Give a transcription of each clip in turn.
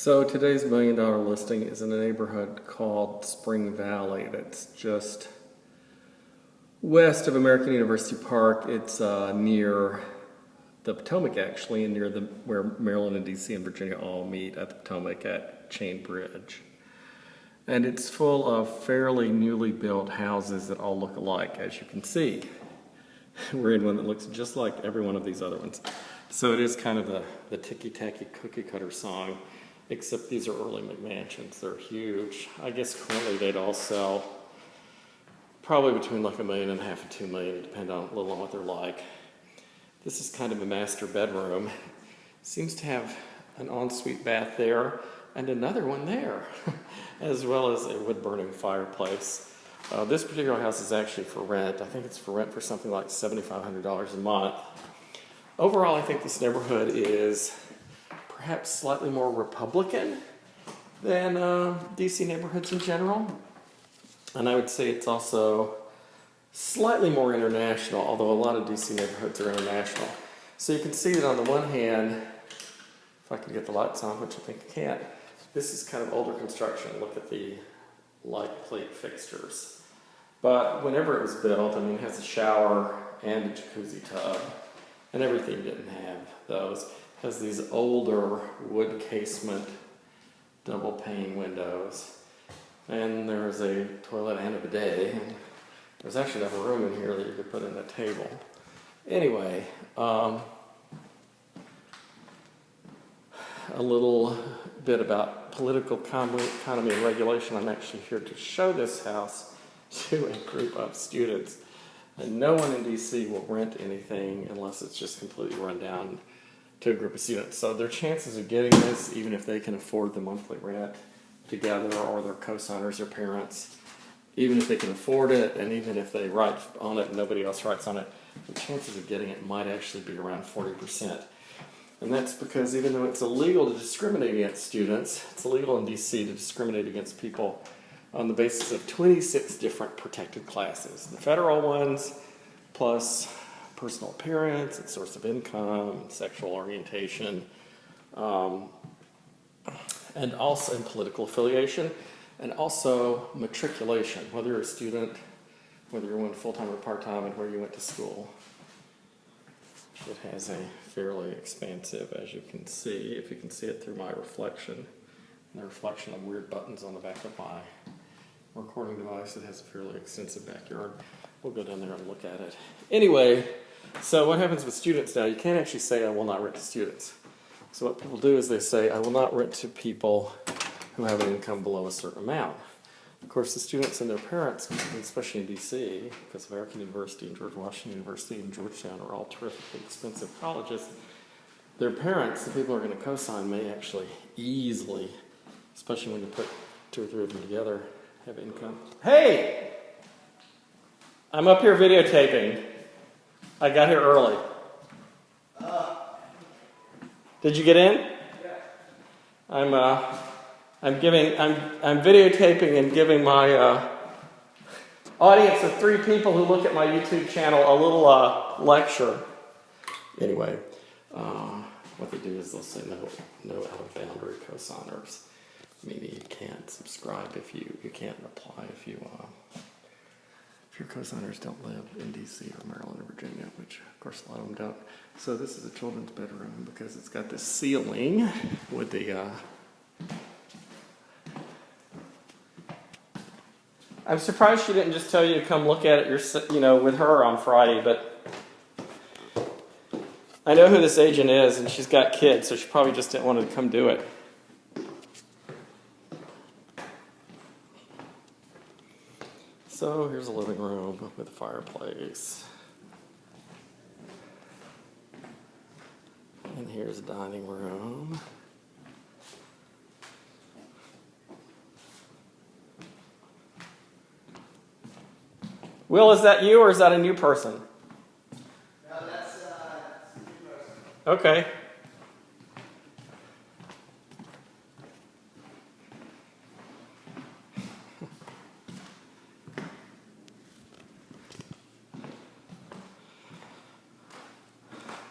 So today's $1 million listing is in a neighborhood called Spring Valley that's just west of American University Park. It's near the Potomac, actually, and near where Maryland and DC and Virginia all meet at the Potomac at Chain Bridge. And it's full of fairly newly built houses that all look alike, as you can see. We're in one that looks just like every one of these other ones. So it is kind of the ticky-tacky cookie-cutter song, except these are early McMansions. They're huge. I guess currently they'd all sell probably between like $1.5 million and $2 million, depending on a little on what they're like. This is kind of a master bedroom. Seems to have an ensuite bath there and another one there, as well as a wood-burning fireplace. This particular house is actually for rent. I think it's for rent for something like $7,500 a month. Overall, I think this neighborhood is perhaps slightly more Republican than DC neighborhoods in general. And I would say it's also slightly more international, although a lot of DC neighborhoods are international. So you can see that on the one hand, if I can get the lights on, which I think I can, this is kind of older construction. Look at the light plate fixtures. But whenever it was built, I mean, it has a shower and a jacuzzi tub, and everything didn't have those. It has these older wood casement, double pane windows, and there's a toilet and a bidet. And there's actually enough room in here that you could put in a table. Anyway, a little bit about political economy and regulation. I'm actually here to show this house to a group of students. And no one in DC will rent anything unless it's just completely run down to a group of students. So their chances of getting this, even if they can afford the monthly rent together, or their co-signers, their parents, even if they can afford it, and even if they write on it and nobody else writes on it, the chances of getting it might actually be around 40%. And that's because even though it's illegal to discriminate against students, it's illegal in DC to discriminate against people on the basis of 26 different protected classes. The federal ones, plus personal appearance, and source of income, and sexual orientation, and also in political affiliation, and also matriculation, whether you're a student, whether you went full-time or part-time, and where you went to school. It has a fairly expansive, as you can see, if you can see it through my reflection, and the reflection of weird buttons on the back of my recording device. It has a fairly extensive backyard. We'll go down there and look at it. Anyway, so what happens with students now? You can't actually say, I will not rent to students. So what people do is they say, I will not rent to people who have an income below a certain amount. Of course, the students and their parents, especially in DC, because American University and George Washington University and Georgetown are all terrifically expensive colleges, their parents, the people who are going to co-sign, may actually easily, especially when you put 2 or 3 of them together, have income. Hey! I'm up here videotaping. I got here early. Did you get in? Yeah. I'm videotaping and giving my audience of 3 people who look at my YouTube channel a little lecture. Anyway, what they do is they'll say no out of boundary cosigners. Meaning you can't subscribe if you can't apply if your cosigners don't live in DC or Maryland or Virginia, which of course a lot of them don't. So this is a children's bedroom because it's got this ceiling with the I'm surprised she didn't just tell you to come look at it with her on Friday, but I know who this agent is, and she's got kids, so she probably just didn't want to come do it. So here's a living room with a fireplace. And here's a dining room. Will, is that you or is that a new person? No, that's a new person. Okay.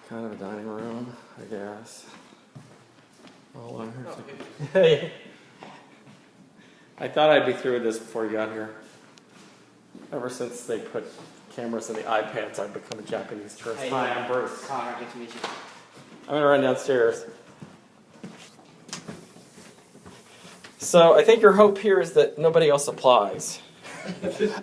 Kind of a dining room, I guess. hold on. Hey. I thought I'd be through with this before you got here. Ever since they put cameras in the iPads, I've become a Japanese tourist. Hey, Hi, I'm Bruce. Connor, good to meet you. I'm gonna run downstairs. So I think your hope here is that nobody else applies.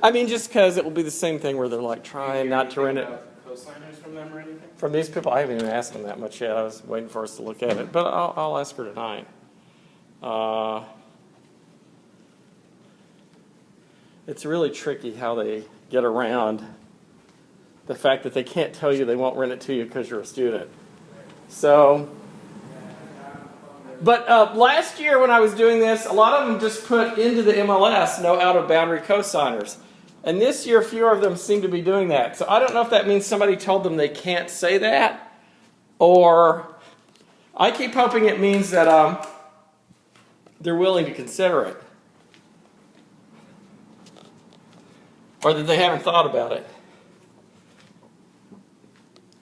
I mean, just because it will be the same thing where they're like trying not to rent it. Cosigners from them or anything? From these people, I haven't even asked them that much yet. I was waiting for us to look at it, but I'll ask her tonight. It's really tricky how they get around the fact that they can't tell you they won't rent it to you because you're a student. So, but last year when I was doing this, a lot of them just put into the MLS no out-of-boundary cosigners. And this year, fewer of them seem to be doing that. So I don't know if that means somebody told them they can't say that, or I keep hoping it means that they're willing to consider it. Or that they haven't thought about it.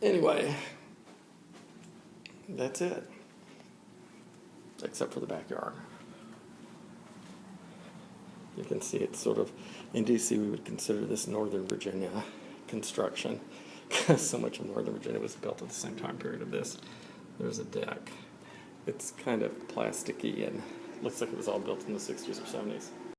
Anyway, that's it. Except for the backyard. You can see it's sort of, in DC we would consider this Northern Virginia construction. Because so much of Northern Virginia was built at the same time period of this. There's a deck. It's kind of plasticky and looks like it was all built in the 60s or 70s.